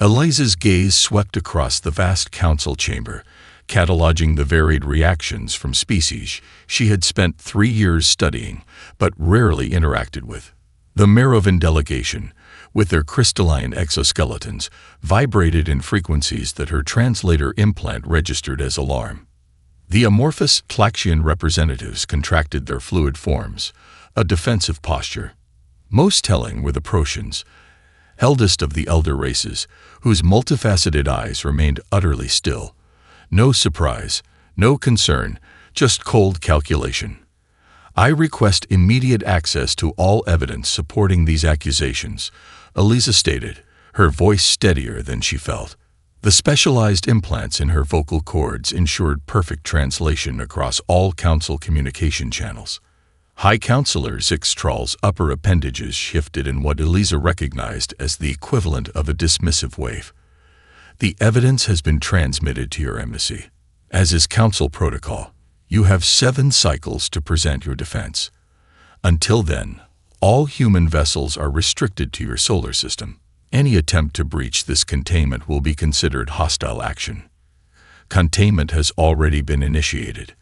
Eliza's gaze swept across the vast council chamber, cataloging the varied reactions from species she had spent 3 years studying but rarely interacted with. The Merovan delegation, with their crystalline exoskeletons, vibrated in frequencies that her translator implant registered as alarm. The amorphous Tlaxian representatives contracted their fluid forms, a defensive posture. Most telling were the Proteans, eldest of the elder races, whose multifaceted eyes remained utterly still. No surprise, no concern, just cold calculation. "I request immediate access to all evidence supporting these accusations," Eliza stated, her voice steadier than she felt. The specialized implants in her vocal cords ensured perfect translation across all council communication channels. High Counselor Zixtral's upper appendages shifted in what Eliza recognized as the equivalent of a dismissive wave. "The evidence has been transmitted to your embassy. As is council protocol, you have 7 cycles to present your defense. Until then, all human vessels are restricted to your solar system. Any attempt to breach this containment will be considered hostile action. Containment has already been initiated."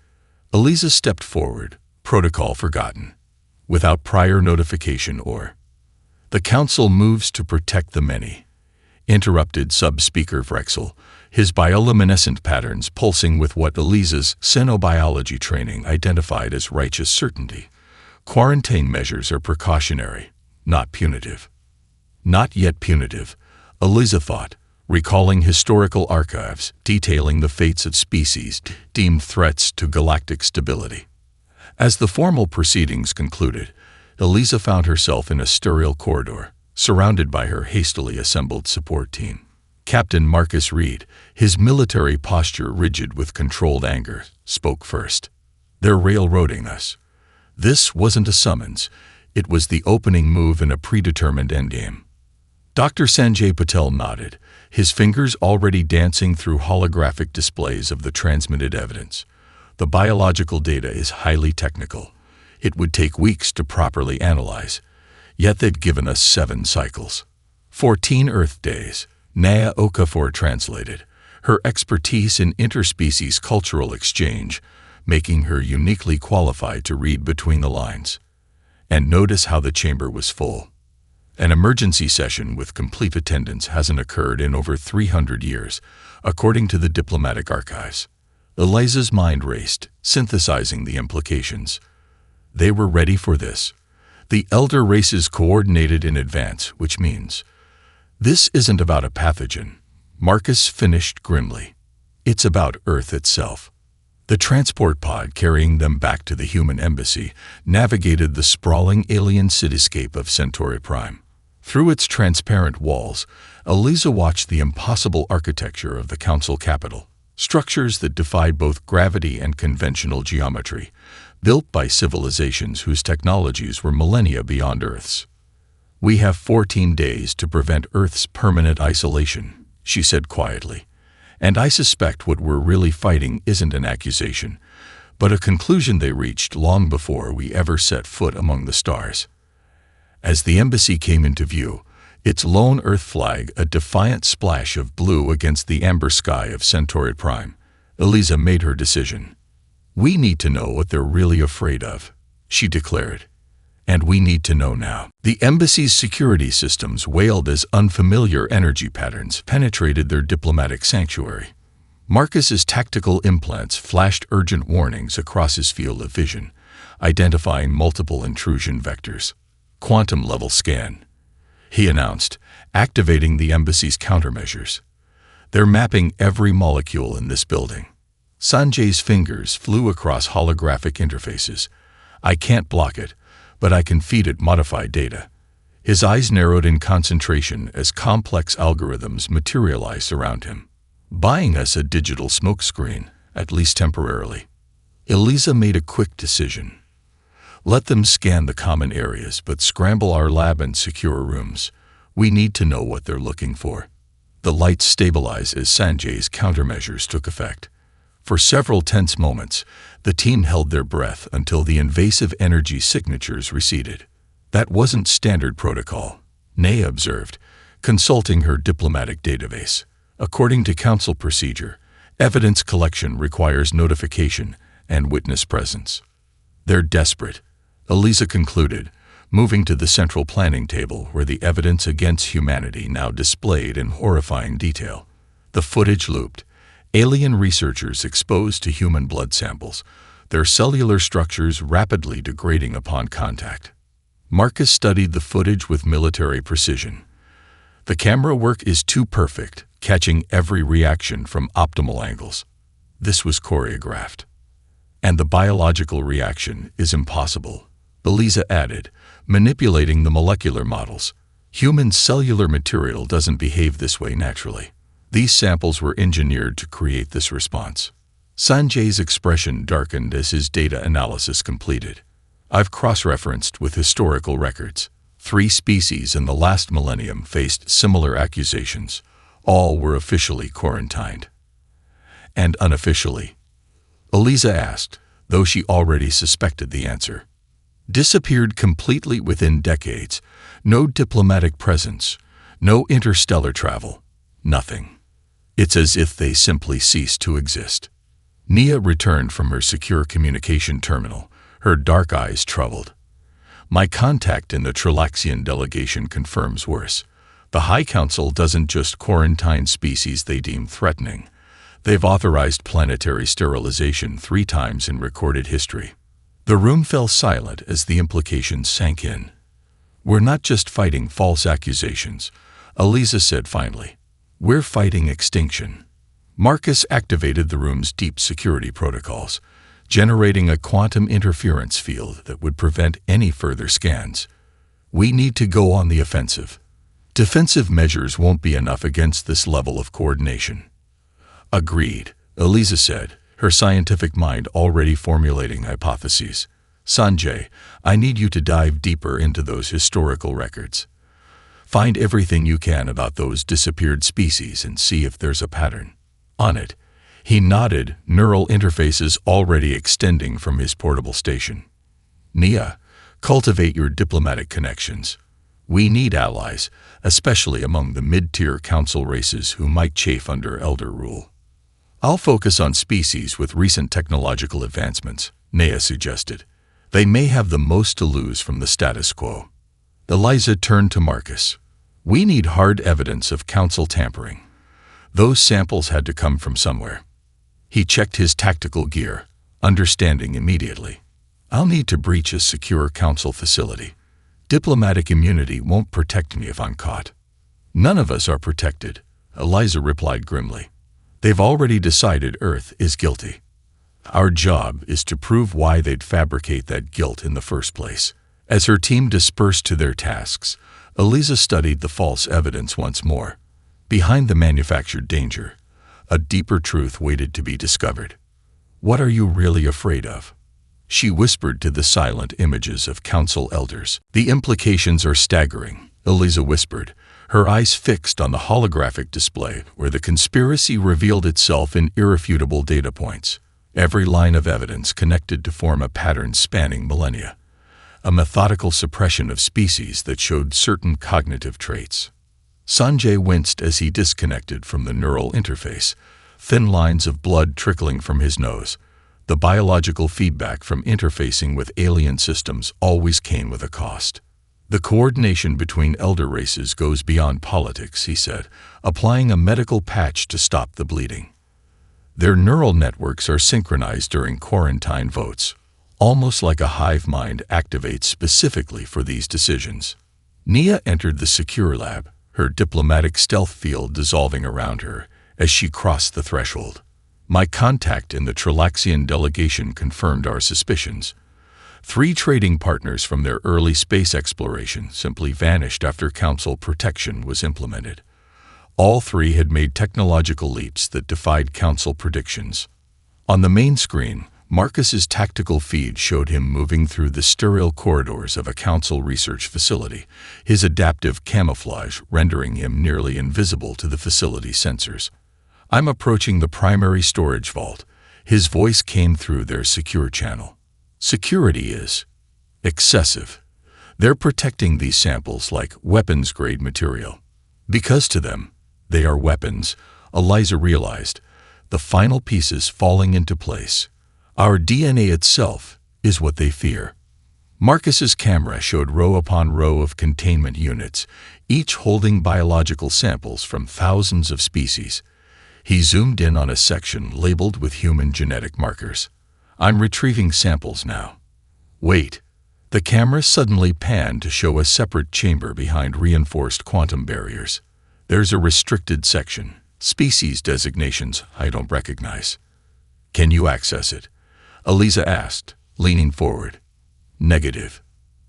Eliza stepped forward, protocol forgotten, without prior notification or. "The Council moves to protect the many," interrupted Sub-Speaker Vrexel, his bioluminescent patterns pulsing with what Eliza's xenobiology training identified as righteous certainty. "Quarantine measures are precautionary, not punitive." Not yet punitive, Eliza thought, recalling historical archives detailing the fates of species deemed threats to galactic stability. As the formal proceedings concluded, Eliza found herself in a sterile corridor, surrounded by her hastily assembled support team. Captain Marcus Reed, his military posture rigid with controlled anger, spoke first. "They're railroading us." This wasn't a summons, it was the opening move in a predetermined endgame. Dr. Sanjay Patel nodded, his fingers already dancing through holographic displays of the transmitted evidence. "The biological data is highly technical. It would take weeks to properly analyze. Yet they've given us 7 cycles. 14 Earth days," Naya Okafor translated, her expertise in interspecies cultural exchange, making her uniquely qualified to read between the lines. And notice how the chamber was full. An emergency session with complete attendance hasn't occurred in over 300 years, according to the diplomatic archives. Eliza's mind raced, synthesizing the implications. They were ready for this. The elder races coordinated in advance, which means, "This isn't about a pathogen," Marcus finished grimly. "It's about Earth itself." The transport pod carrying them back to the human embassy navigated the sprawling alien cityscape of Centauri Prime. Through its transparent walls, Eliza watched the impossible architecture of the council capital, structures that defied both gravity and conventional geometry, built by civilizations whose technologies were millennia beyond Earth's. "We have 14 days to prevent Earth's permanent isolation," she said quietly. "And I suspect what we're really fighting isn't an accusation, but a conclusion they reached long before we ever set foot among the stars." As the embassy came into view, its lone Earth flag a defiant splash of blue against the amber sky of Centauri Prime, Eliza made her decision. "We need to know what they're really afraid of," she declared. "And we need to know now." The embassy's security systems wailed as unfamiliar energy patterns penetrated their diplomatic sanctuary. Marcus's tactical implants flashed urgent warnings across his field of vision, identifying multiple intrusion vectors. "Quantum-level scan," he announced, activating the embassy's countermeasures. "They're mapping every molecule in this building." Sanjay's fingers flew across holographic interfaces. "I can't block it, but I can feed it modified data." His eyes narrowed in concentration as complex algorithms materialized around him. "Buying us a digital smokescreen, at least temporarily." Eliza made a quick decision. "Let them scan the common areas, but scramble our lab and secure rooms. We need to know what they're looking for." The lights stabilized as Sanjay's countermeasures took effect. For several tense moments, the team held their breath until the invasive energy signatures receded. "That wasn't standard protocol," Naya observed, consulting her diplomatic database. According to council procedure, evidence collection requires notification and witness presence. They're desperate, Eliza concluded, moving to the central planning table where the evidence against humanity now displayed in horrifying detail. The footage looped. Alien researchers exposed to human blood samples, their cellular structures rapidly degrading upon contact. Marcus studied the footage with military precision. The camera work is too perfect, catching every reaction from optimal angles. This was choreographed. And the biological reaction is impossible, Eliza added, manipulating the molecular models. Human cellular material doesn't behave this way naturally. These samples were engineered to create this response. Sanjay's expression darkened as his data analysis completed. I've cross-referenced with historical records. 3 species in the last millennium faced similar accusations. All were officially quarantined. And unofficially? Eliza asked, though she already suspected the answer. Disappeared completely within decades. No diplomatic presence. No interstellar travel. Nothing. It's as if they simply ceased to exist. Nia returned from her secure communication terminal, her dark eyes troubled. My contact in the Trilaxian delegation confirms worse. The High Council doesn't just quarantine species they deem threatening. They've authorized planetary sterilization 3 times in recorded history. The room fell silent as the implications sank in. We're not just fighting false accusations, Eliza said finally. We're fighting extinction. Marcus activated the room's deep security protocols, generating a quantum interference field that would prevent any further scans. We need to go on the offensive. Defensive measures won't be enough against this level of coordination. Agreed, Eliza said, her scientific mind already formulating hypotheses. Sanjay, I need you to dive deeper into those historical records. Find everything you can about those disappeared species and see if there's a pattern. On it, he nodded, neural interfaces already extending from his portable station. Nia, cultivate your diplomatic connections. We need allies, especially among the mid-tier council races who might chafe under elder rule. I'll focus on species with recent technological advancements, Nia suggested. They may have the most to lose from the status quo. Eliza turned to Marcus. We need hard evidence of council tampering. Those samples had to come from somewhere. He checked his tactical gear, understanding immediately. I'll need to breach a secure council facility. Diplomatic immunity won't protect me if I'm caught. None of us are protected, Eliza replied grimly. They've already decided Earth is guilty. Our job is to prove why they'd fabricate that guilt in the first place. As her team dispersed to their tasks, Eliza studied the false evidence once more. Behind the manufactured danger, a deeper truth waited to be discovered. What are you really afraid of? She whispered to the silent images of council elders. The implications are staggering, Eliza whispered, her eyes fixed on the holographic display where the conspiracy revealed itself in irrefutable data points. Every line of evidence connected to form a pattern spanning millennia. A methodical suppression of species that showed certain cognitive traits. Sanjay winced as he disconnected from the neural interface, thin lines of blood trickling from his nose. The biological feedback from interfacing with alien systems always came with a cost. The coordination between elder races goes beyond politics, he said, applying a medical patch to stop the bleeding. Their neural networks are synchronized during quarantine votes, almost like a hive mind activates specifically for these decisions. Nia entered the secure lab, her diplomatic stealth field dissolving around her as she crossed the threshold. My contact in the Trilaxian delegation confirmed our suspicions. 3 trading partners from their early space exploration simply vanished after council protection was implemented. All 3 had made technological leaps that defied council predictions. On the main screen, Marcus's tactical feed showed him moving through the sterile corridors of a council research facility, his adaptive camouflage rendering him nearly invisible to the facility sensors. I'm approaching the primary storage vault. His voice came through their secure channel. Security is excessive. They're protecting these samples like weapons-grade material. Because to them, they are weapons, Eliza realized, the final pieces falling into place. Our DNA itself is what they fear. Marcus's camera showed row upon row of containment units, each holding biological samples from thousands of species. He zoomed in on a section labeled with human genetic markers. I'm retrieving samples now. Wait. The camera suddenly panned to show a separate chamber behind reinforced quantum barriers. There's a restricted section, species designations I don't recognize. Can you access it? Eliza asked, leaning forward. Negative.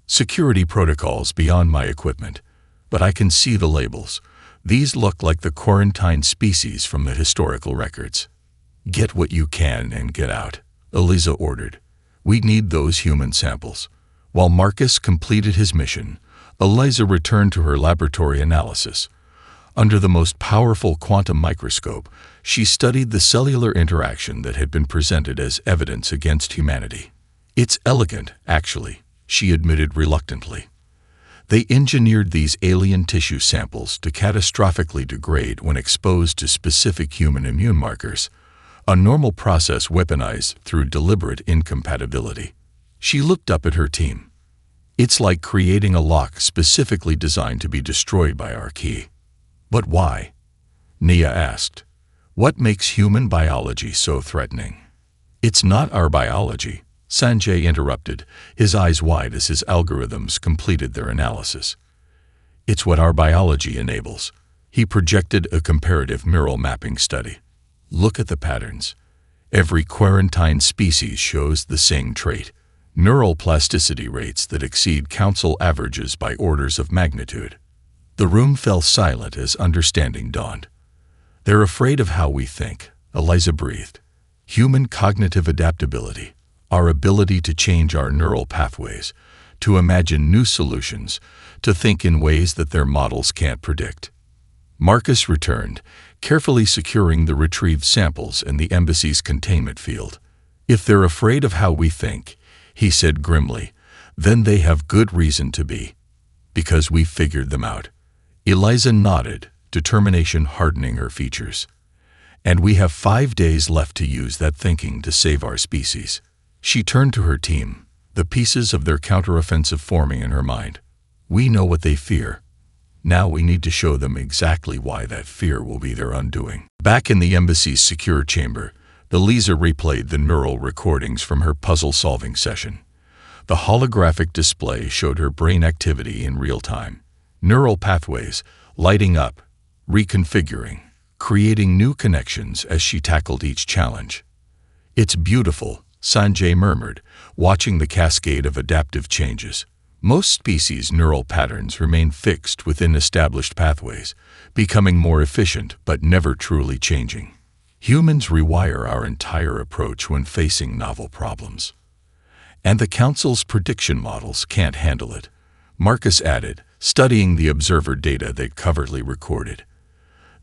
Security protocols beyond my equipment, but I can see the labels. These look like the quarantined species from the historical records. Get what you can and get out, Eliza ordered. We need those human samples. While Marcus completed his mission, Eliza returned to her laboratory analysis. Under the most powerful quantum microscope, she studied the cellular interaction that had been presented as evidence against humanity. It's elegant, actually, she admitted reluctantly. They engineered these alien tissue samples to catastrophically degrade when exposed to specific human immune markers, a normal process weaponized through deliberate incompatibility. She looked up at her team. It's like creating a lock specifically designed to be destroyed by our key. But why? Nia asked. What makes human biology so threatening? It's not our biology, Sanjay interrupted, his eyes wide as his algorithms completed their analysis. It's what our biology enables. He projected a comparative neural mapping study. Look at the patterns. Every quarantined species shows the same trait, neural plasticity rates that exceed council averages by orders of magnitude. The room fell silent as understanding dawned. They're afraid of how we think, Eliza breathed. Human cognitive adaptability, our ability to change our neural pathways, to imagine new solutions, to think in ways that their models can't predict. Marcus returned, carefully securing the retrieved samples in the embassy's containment field. If they're afraid of how we think, he said grimly, then they have good reason to be. Because we figured them out. Eliza nodded, determination hardening her features. And we have 5 days left to use that thinking to save our species. She turned to her team, the pieces of their counteroffensive forming in her mind. We know what they fear. Now we need to show them exactly why that fear will be their undoing. Back in the embassy's secure chamber, Eliza replayed the neural recordings from her puzzle-solving session. The holographic display showed her brain activity in real time. Neural pathways lighting up, reconfiguring, creating new connections as she tackled each challenge. It's beautiful, Sanjay murmured, watching the cascade of adaptive changes. Most species' neural patterns remain fixed within established pathways, becoming more efficient but never truly changing. Humans rewire our entire approach when facing novel problems. And the Council's prediction models can't handle it, Marcus added, studying the observer data they covertly recorded.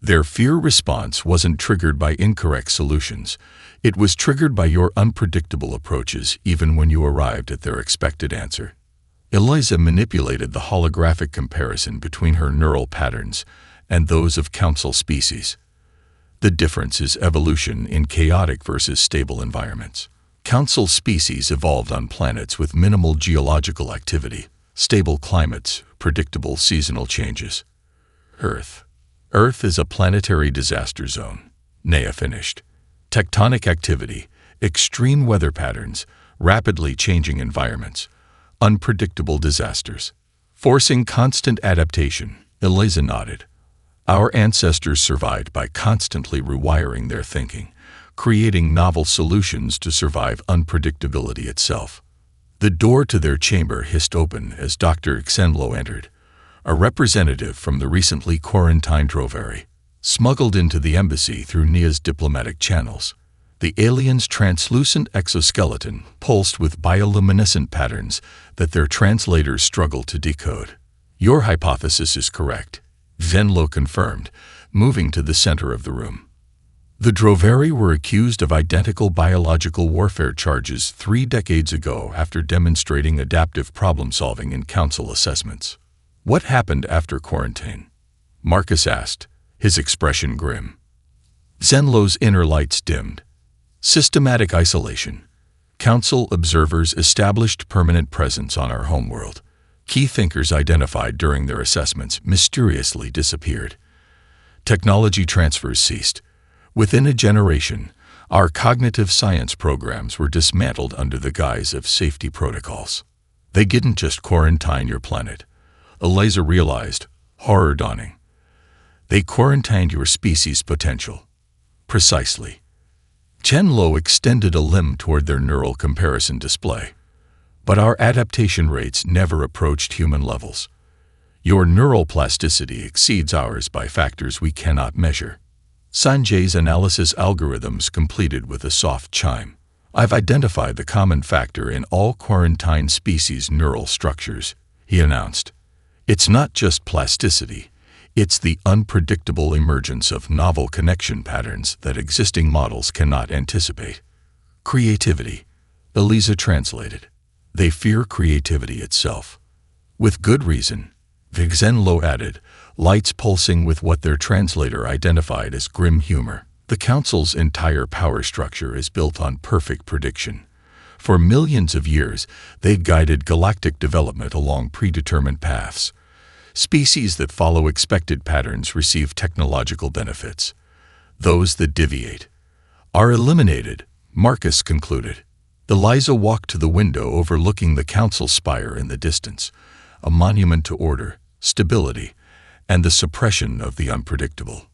Their fear response wasn't triggered by incorrect solutions. It was triggered by your unpredictable approaches even when you arrived at their expected answer. Eliza manipulated the holographic comparison between her neural patterns and those of Council species. The difference is evolution in chaotic versus stable environments. Council species evolved on planets with minimal geological activity, stable climates, predictable seasonal changes. Earth is a planetary disaster zone, Nea finished. Tectonic activity, extreme weather patterns, rapidly changing environments, unpredictable disasters. Forcing constant adaptation, Eliza nodded. Our ancestors survived by constantly rewiring their thinking, creating novel solutions to survive unpredictability itself. The door to their chamber hissed open as Dr. Xenlo entered, a representative from the recently quarantined Droveri, smuggled into the embassy through Nia's diplomatic channels. The alien's translucent exoskeleton pulsed with bioluminescent patterns that their translators struggled to decode. Your hypothesis is correct, Xenlo confirmed, moving to the center of the room. The Droveri were accused of identical biological warfare charges 3 decades ago after demonstrating adaptive problem-solving in Council assessments. What happened after quarantine? Marcus asked, his expression grim. Zenlo's inner lights dimmed. Systematic isolation. Council observers established permanent presence on our homeworld. Key thinkers identified during their assessments mysteriously disappeared. Technology transfers ceased. Within a generation, our cognitive science programs were dismantled under the guise of safety protocols. They didn't just quarantine your planet. Eliza realized, horror dawning. They quarantined your species' potential. Precisely. Zenlo extended a limb toward their neural comparison display. But our adaptation rates never approached human levels. Your neural plasticity exceeds ours by factors we cannot measure. Sanjay's analysis algorithms completed with a soft chime. I've identified the common factor in all quarantined species' neural structures, he announced. It's not just plasticity. It's the unpredictable emergence of novel connection patterns that existing models cannot anticipate. Creativity, Eliza translated. They fear creativity itself. With good reason, Zenlo added, lights pulsing with what their translator identified as grim humor. The Council's entire power structure is built on perfect prediction. For millions of years, they guided galactic development along predetermined paths. Species that follow expected patterns receive technological benefits. Those that deviate are eliminated, Marcus concluded. Eliza walked to the window overlooking the Council spire in the distance, a monument to order, stability, and the suppression of the unpredictable.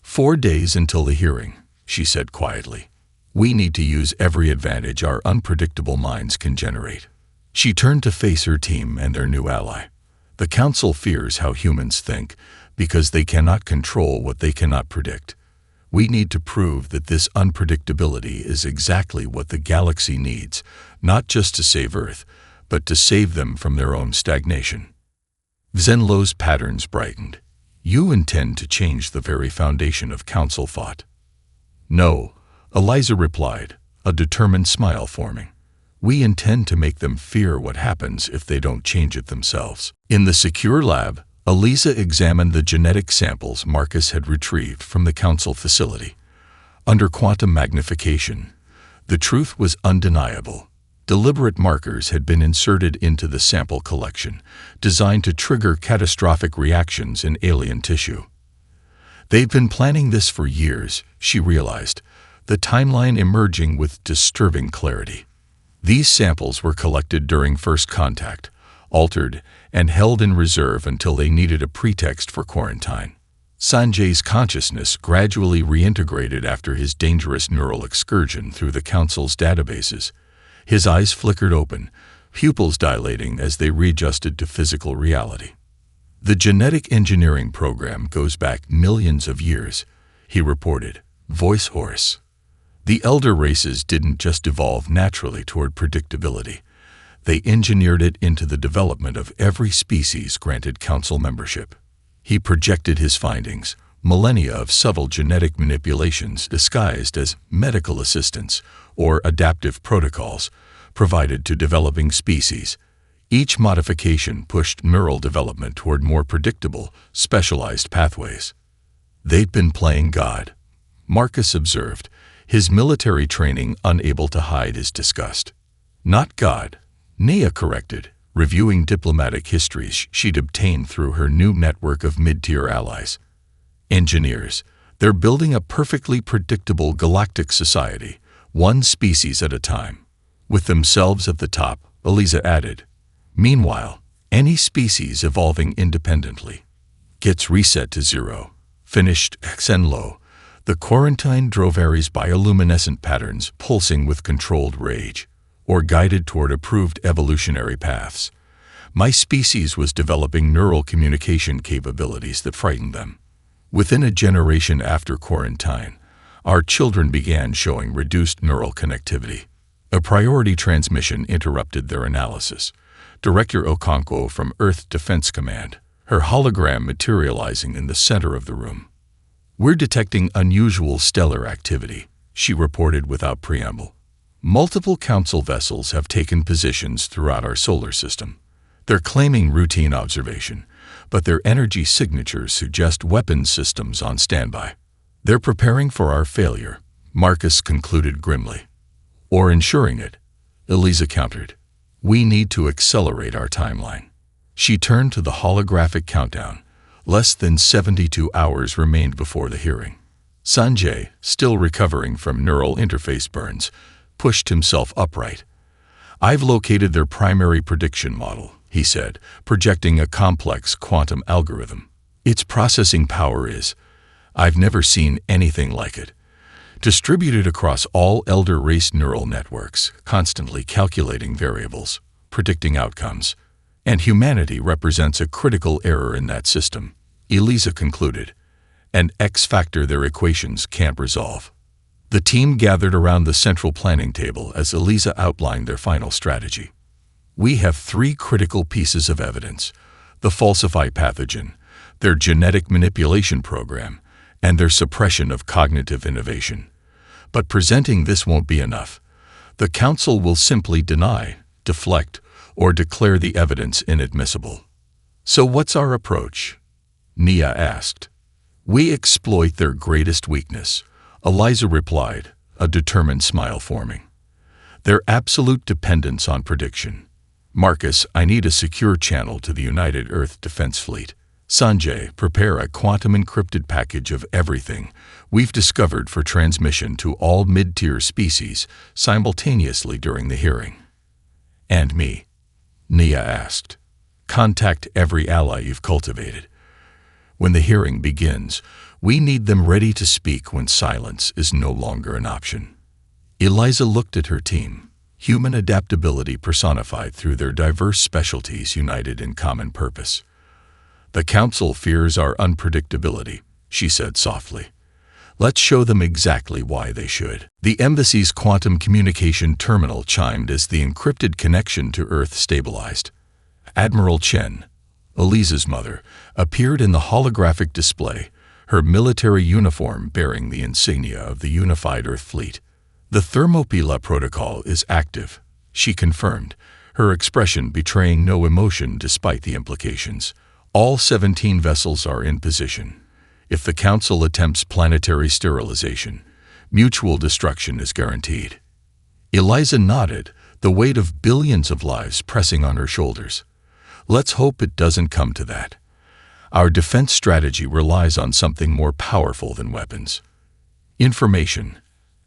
4 days until the hearing, she said quietly. We need to use every advantage our unpredictable minds can generate. She turned to face her team and their new ally. The Council fears how humans think because they cannot control what they cannot predict. We need to prove that this unpredictability is exactly what the galaxy needs, not just to save Earth, but to save them from their own stagnation. Zenlo's patterns brightened. You intend to change the very foundation of Council thought. No, Eliza replied, a determined smile forming. We intend to make them fear what happens if they don't change it themselves. In the secure lab, Eliza examined the genetic samples Marcus had retrieved from the Council facility. Under quantum magnification, the truth was undeniable. Deliberate markers had been inserted into the sample collection, designed to trigger catastrophic reactions in alien tissue. They'd been planning this for years, she realized, the timeline emerging with disturbing clarity. These samples were collected during first contact, altered, and held in reserve until they needed a pretext for quarantine. Sanjay's consciousness gradually reintegrated after his dangerous neural excursion through the Council's databases. His eyes flickered open, pupils dilating as they readjusted to physical reality. The genetic engineering program goes back millions of years, he reported, voice hoarse. The elder races didn't just evolve naturally toward predictability. They engineered it into the development of every species granted Council membership. He projected his findings, millennia of subtle genetic manipulations disguised as medical assistance or adaptive protocols provided to developing species. Each modification pushed neural development toward more predictable, specialized pathways. They'd been playing God, Marcus observed, his military training unable to hide his disgust. Not God, Nia corrected, reviewing diplomatic histories she'd obtained through her new network of mid-tier allies. Engineers, they're building a perfectly predictable galactic society, one species at a time. With themselves at the top, Eliza added. Meanwhile, any species evolving independently gets reset to zero. Finished Zenlo. The quarantine Drovary's bioluminescent patterns pulsing with controlled rage, or guided toward approved evolutionary paths. My species was developing neural communication capabilities that frightened them. Within a generation after quarantine, our children began showing reduced neural connectivity. A priority transmission interrupted their analysis. Director Okonkwo from Earth Defense Command, her hologram materializing in the center of the room. We're detecting unusual stellar activity, she reported without preamble. Multiple Council vessels have taken positions throughout our solar system. They're claiming routine observation, but their energy signatures suggest weapons systems on standby. They're preparing for our failure, Marcus concluded grimly. Or ensuring it, Eliza countered. We need to accelerate our timeline. She turned to the holographic countdown. Less than 72 hours remained before the hearing. Sanjay, still recovering from neural interface burns, pushed himself upright. I've located their primary prediction model, he said, projecting a complex quantum algorithm. Its processing power is, I've never seen anything like it. Distributed across all elder race neural networks, constantly calculating variables, predicting outcomes. And humanity represents a critical error in that system, Eliza concluded. An X factor their equations can't resolve. The team gathered around the central planning table as Eliza outlined their final strategy. We have 3 critical pieces of evidence: the falsify pathogen, their genetic manipulation program, and their suppression of cognitive innovation. But presenting this won't be enough. The Council will simply deny, deflect, or declare the evidence inadmissible. So what's our approach? Nia asked. We exploit their greatest weakness, Eliza replied, a determined smile forming. Their absolute dependence on prediction. Marcus, I need a secure channel to the United Earth Defense Fleet. Sanjay, prepare a quantum-encrypted package of everything we've discovered for transmission to all mid-tier species simultaneously during the hearing. And me? Nia asked. Contact every ally you've cultivated. When the hearing begins, we need them ready to speak when silence is no longer an option. Eliza looked at her team, human adaptability personified through their diverse specialties united in common purpose. The Council fears our unpredictability, she said softly. Let's show them exactly why they should. The embassy's quantum communication terminal chimed as the encrypted connection to Earth stabilized. Admiral Chen, Eliza's mother, appeared in the holographic display, her military uniform bearing the insignia of the Unified Earth Fleet. The Thermopylae protocol is active, she confirmed, her expression betraying no emotion despite the implications. All 17 vessels are in position. If the Council attempts planetary sterilization, mutual destruction is guaranteed. Eliza nodded, the weight of billions of lives pressing on her shoulders. Let's hope it doesn't come to that. Our defense strategy relies on something more powerful than weapons. Information,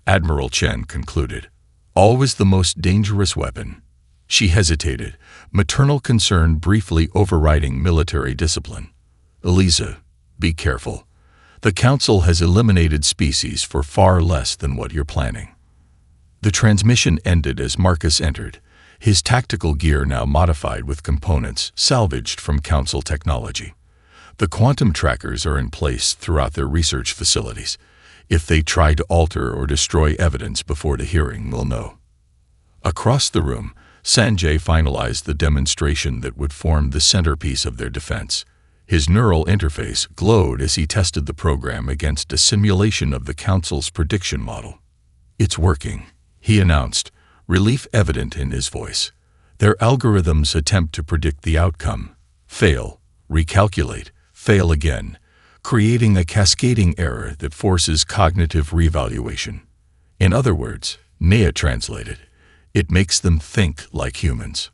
Admiral Chen concluded. Always the most dangerous weapon. She hesitated, maternal concern briefly overriding military discipline. Eliza, be careful. The Council has eliminated species for far less than what you're planning. The transmission ended as Marcus entered, his tactical gear now modified with components salvaged from Council technology. The quantum trackers are in place throughout their research facilities. If they try to alter or destroy evidence before the hearing, we'll know. Across the room, Sanjay finalized the demonstration that would form the centerpiece of their defense. His neural interface glowed as he tested the program against a simulation of the Council's prediction model. It's working, he announced, relief evident in his voice. Their algorithms attempt to predict the outcome, fail, recalculate, fail again, creating a cascading error that forces cognitive reevaluation. In other words, Nia translated, it makes them think like humans.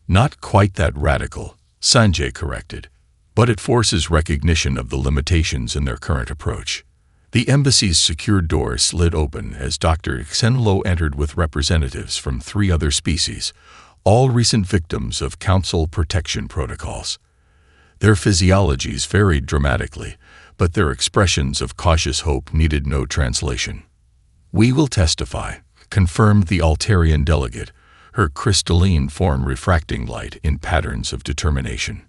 Not quite that radical, Sanjay corrected, but it forces recognition of the limitations in their current approach. The embassy's secure door slid open as Dr. Xenlo entered with representatives from 3 other species, all recent victims of Council protection protocols. Their physiologies varied dramatically, but their expressions of cautious hope needed no translation. We will testify, confirmed the Altarian delegate, her crystalline form refracting light in patterns of determination.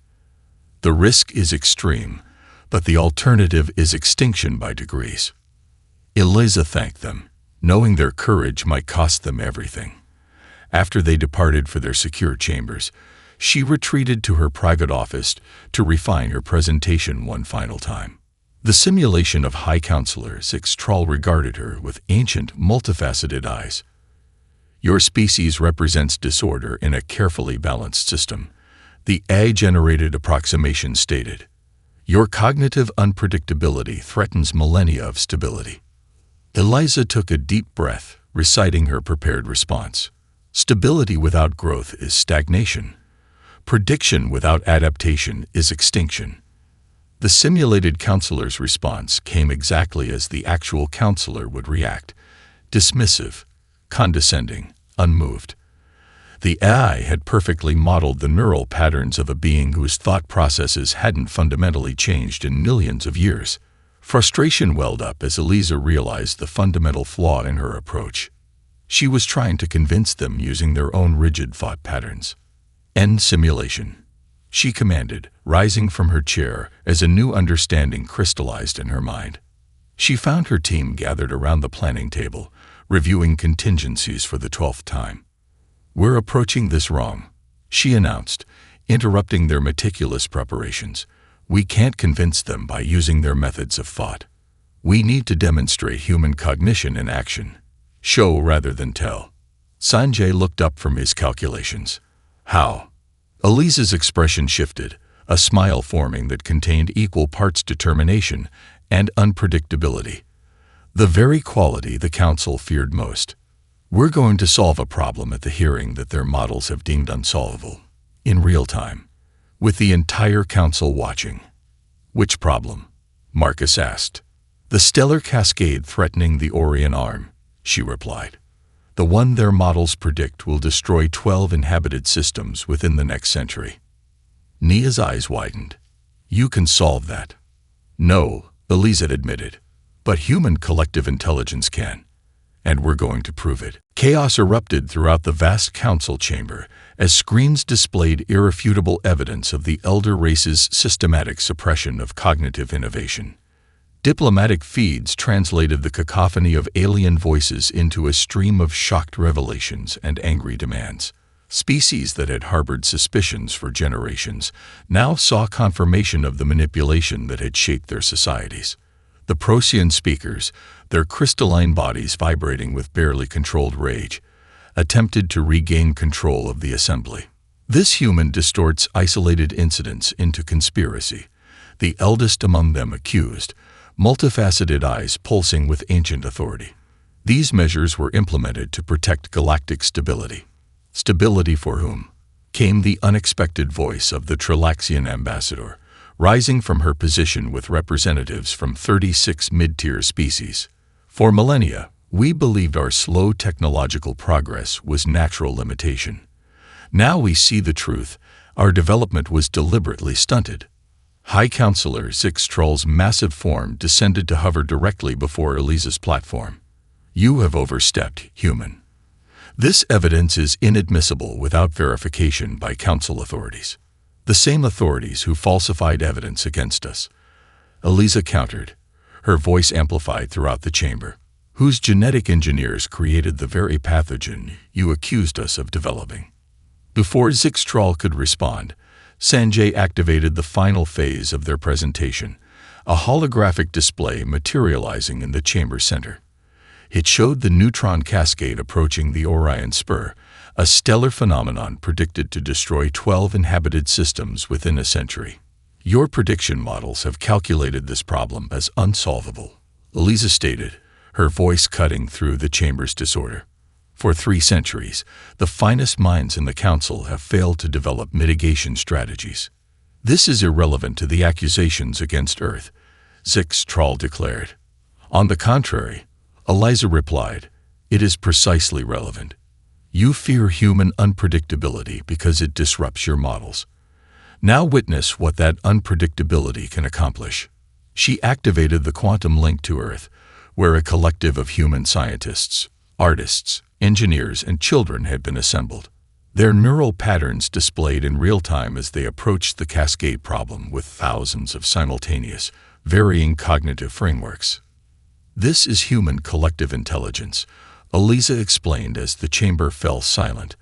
The risk is extreme, but the alternative is extinction by degrees. Eliza thanked them, knowing their courage might cost them everything. After they departed for their secure chambers, she retreated to her private office to refine her presentation one final time. The simulation of High Counselor Xtral regarded her with ancient, multifaceted eyes. Your species represents disorder in a carefully balanced system. The AI-generated approximation stated, "Your cognitive unpredictability threatens millennia of stability." Eliza took a deep breath, reciting her prepared response. "Stability without growth is stagnation. Prediction without adaptation is extinction." The simulated counselor's response came exactly as the actual counselor would react: dismissive, condescending, unmoved. The AI had perfectly modeled the neural patterns of a being whose thought processes hadn't fundamentally changed in millions of years. Frustration welled up as Eliza realized the fundamental flaw in her approach. She was trying to convince them using their own rigid thought patterns. "End simulation," she commanded, rising from her chair as a new understanding crystallized in her mind. She found her team gathered around the planning table, reviewing contingencies for the 12th time. "We're approaching this wrong," she announced, interrupting their meticulous preparations. "We can't convince them by using their methods of thought. We need to demonstrate human cognition in action. Show rather than tell." Sanjay looked up from his calculations. "How?" Eliza's expression shifted, a smile forming that contained equal parts determination and unpredictability. The very quality the council feared most. "We're going to solve a problem at the hearing that their models have deemed unsolvable, in real time, with the entire council watching." "Which problem?" Marcus asked. "The stellar cascade threatening the Orion Arm," she replied. "The one their models predict will destroy 12 inhabited systems within the next century." Nia's eyes widened. "You can solve that." "No," Eliza admitted, "but human collective intelligence can. And we're going to prove it." Chaos erupted throughout the vast council chamber as screens displayed irrefutable evidence of the elder race's systematic suppression of cognitive innovation. Diplomatic feeds translated the cacophony of alien voices into a stream of shocked revelations and angry demands. Species that had harbored suspicions for generations now saw confirmation of the manipulation that had shaped their societies. The Procyon speakers, their crystalline bodies vibrating with barely controlled rage, attempted to regain control of the assembly. This human distorts isolated incidents into conspiracy, the eldest among them accused, multifaceted eyes pulsing with ancient authority. These measures were implemented to protect galactic stability. Stability for whom? Came the unexpected voice of the Trilaxian ambassador, rising from her position with representatives from 36 mid-tier species. "For millennia, we believed our slow technological progress was natural limitation. Now we see the truth. Our development was deliberately stunted." High Counselor Zixtrol's massive form descended to hover directly before Eliza's platform. "You have overstepped, human. This evidence is inadmissible without verification by council authorities. The same authorities who falsified evidence against us." Eliza countered, her voice amplified throughout the chamber. "Whose genetic engineers created the very pathogen you accused us of developing?" Before Zixtrol could respond, Sanjay activated the final phase of their presentation, a holographic display materializing in the chamber center. It showed the neutron cascade approaching the Orion Spur, a stellar phenomenon predicted to destroy 12 inhabited systems within a century. "Your prediction models have calculated this problem as unsolvable," Eliza stated, her voice cutting through the chamber's disorder. "For 3 centuries, the finest minds in the council have failed to develop mitigation strategies. This is irrelevant to the accusations against Earth," Zixtrol declared. "On the contrary," Eliza replied, "it is precisely relevant. You fear human unpredictability because it disrupts your models. Now witness what that unpredictability can accomplish." She activated the quantum link to Earth, where a collective of human scientists, artists, engineers, and children had been assembled. Their neural patterns displayed in real time as they approached the cascade problem with thousands of simultaneous, varying cognitive frameworks. "This is human collective intelligence," Eliza explained as the chamber fell silent,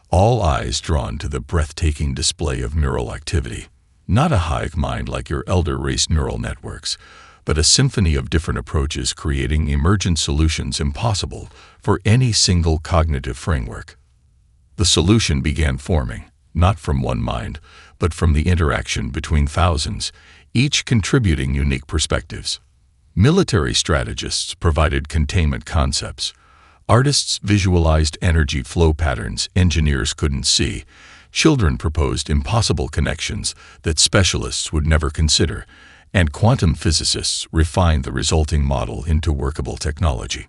all eyes drawn to the breathtaking display of neural activity. Not a hive mind like your elder race neural networks, but a symphony of different approaches creating emergent solutions impossible for any single cognitive framework. The solution began forming, not from one mind, but from the interaction between thousands, each contributing unique perspectives. Military strategists provided containment concepts. Artists visualized energy flow patterns engineers couldn't see. Children proposed impossible connections that specialists would never consider, and quantum physicists refined the resulting model into workable technology.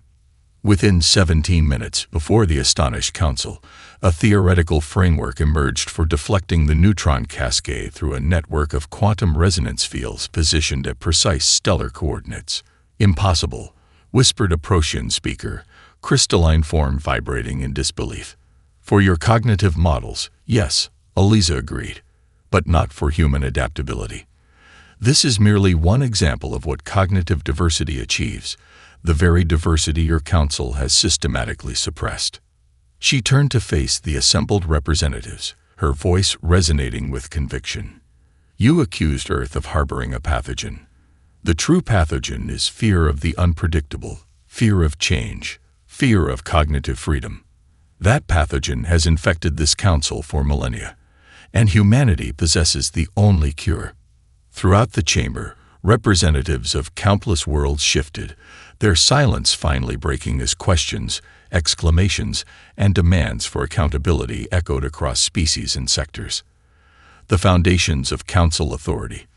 Within 17 minutes before the astonished council, a theoretical framework emerged for deflecting the neutron cascade through a network of quantum resonance fields positioned at precise stellar coordinates. Impossible, whispered a Protean speaker, crystalline form vibrating in disbelief. For your cognitive models, yes, Eliza agreed, but not for human adaptability. This is merely one example of what cognitive diversity achieves, the very diversity your council has systematically suppressed. She turned to face the assembled representatives, her voice resonating with conviction. You accused Earth of harboring a pathogen. The true pathogen is fear of the unpredictable, fear of change, fear of cognitive freedom. That pathogen has infected this council for millennia, and humanity possesses the only cure. Throughout the chamber, representatives of countless worlds shifted, their silence finally breaking as questions, exclamations, and demands for accountability echoed across species and sectors. The foundations of council authority,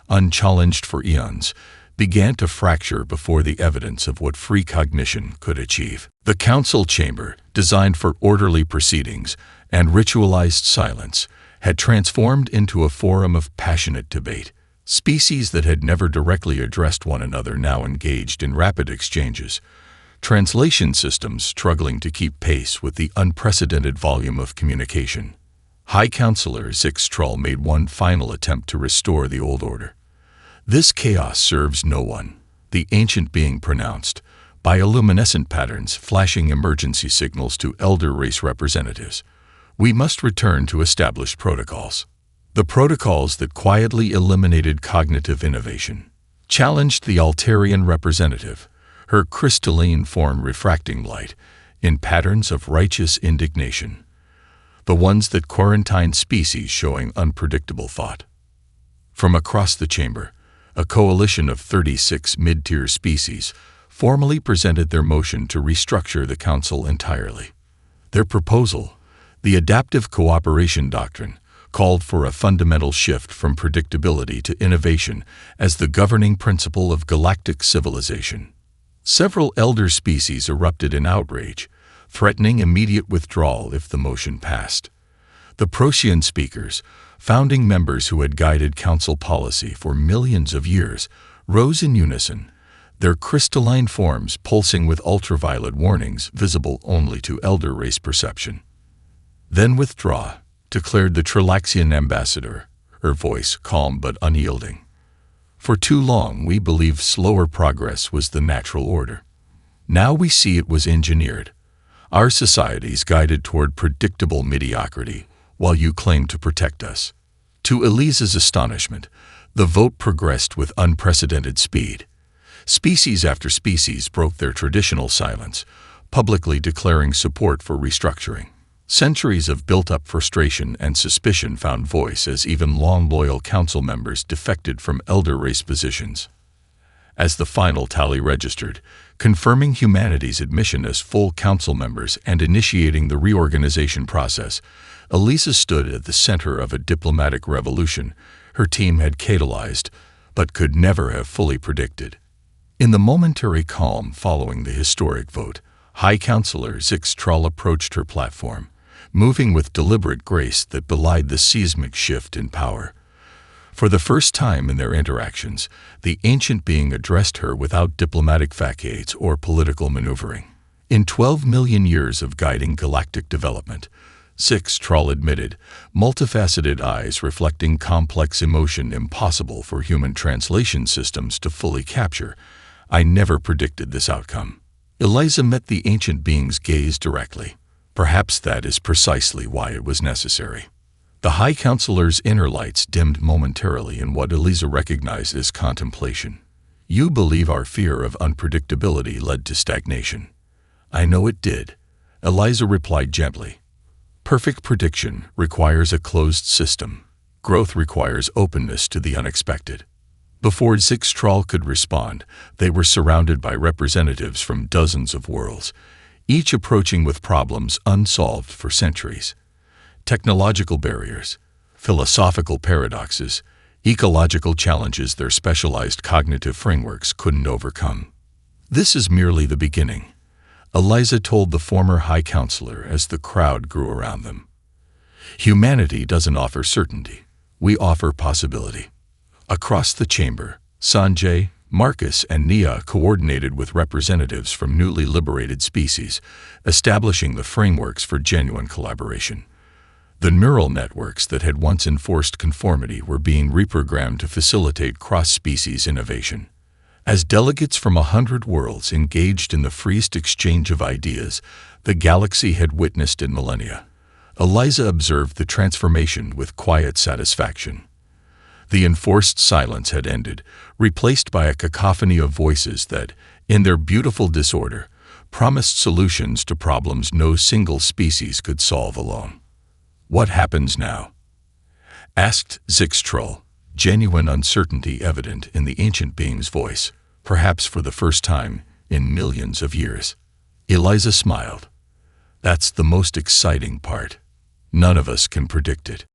unchallenged for eons, began to fracture before the evidence of what free cognition could achieve. The council chamber, designed for orderly proceedings and ritualized silence, had transformed into a forum of passionate debate. Species that had never directly addressed one another now engaged in rapid exchanges, translation systems struggling to keep pace with the unprecedented volume of communication. High Counselor Zixtral made one final attempt to restore the old order. This chaos serves no one, the ancient being pronounced, bioluminescent patterns flashing emergency signals to elder race representatives. We must return to established protocols. The protocols that quietly eliminated cognitive innovation, challenged the Altarian representative, her crystalline form refracting light, in patterns of righteous indignation. The ones that quarantined species showing unpredictable thought. From across the chamber, a coalition of 36 mid-tier species formally presented their motion to restructure the council entirely. Their proposal, the Adaptive Cooperation Doctrine, called for a fundamental shift from predictability to innovation as the governing principle of galactic civilization. Several elder species erupted in outrage, threatening immediate withdrawal if the motion passed. The Protean speakers, founding members who had guided council policy for millions of years, rose in unison, their crystalline forms pulsing with ultraviolet warnings visible only to elder race perception. Then withdraw, declared the Trilaxian ambassador, her voice calm but unyielding. For too long we believed slower progress was the natural order. Now we see it was engineered. Our societies guided toward predictable mediocrity, while you claim to protect us. To Eliza's astonishment, the vote progressed with unprecedented speed. Species after species broke their traditional silence, publicly declaring support for restructuring. Centuries of built-up frustration and suspicion found voice as even long-loyal council members defected from elder race positions. As the final tally registered, confirming humanity's admission as full council members and initiating the reorganization process, Eliza stood at the center of a diplomatic revolution her team had catalyzed, but could never have fully predicted. In the momentary calm following the historic vote, High Counselor Zixtral approached her platform, moving with deliberate grace that belied the seismic shift in power. For the first time in their interactions, the ancient being addressed her without diplomatic facades or political maneuvering. In 12 million years of guiding galactic development, Zixtral admitted, multifaceted eyes reflecting complex emotion impossible for human translation systems to fully capture, I never predicted this outcome. Eliza met the ancient being's gaze directly. Perhaps that is precisely why it was necessary. The High Counselor's inner lights dimmed momentarily in what Eliza recognized as contemplation. You believe our fear of unpredictability led to stagnation. I know it did, Eliza replied gently. Perfect prediction requires a closed system. Growth requires openness to the unexpected. Before Zixtral could respond, they were surrounded by representatives from dozens of worlds, each approaching with problems unsolved for centuries. Technological barriers, philosophical paradoxes, ecological challenges their specialized cognitive frameworks couldn't overcome. "This is merely the beginning," Eliza told the former High Counselor as the crowd grew around them. "Humanity doesn't offer certainty. We offer possibility." Across the chamber, Sanjay, Marcus, and Nia coordinated with representatives from newly liberated species, establishing the frameworks for genuine collaboration. The neural networks that had once enforced conformity were being reprogrammed to facilitate cross-species innovation. As delegates from 100 worlds engaged in the freest exchange of ideas the galaxy had witnessed in millennia, Eliza observed the transformation with quiet satisfaction. The enforced silence had ended, replaced by a cacophony of voices that, in their beautiful disorder, promised solutions to problems no single species could solve alone. "What happens now?" asked Zixtral, genuine uncertainty evident in the ancient being's voice, perhaps for the first time in millions of years. Eliza smiled. "That's the most exciting part. None of us can predict it.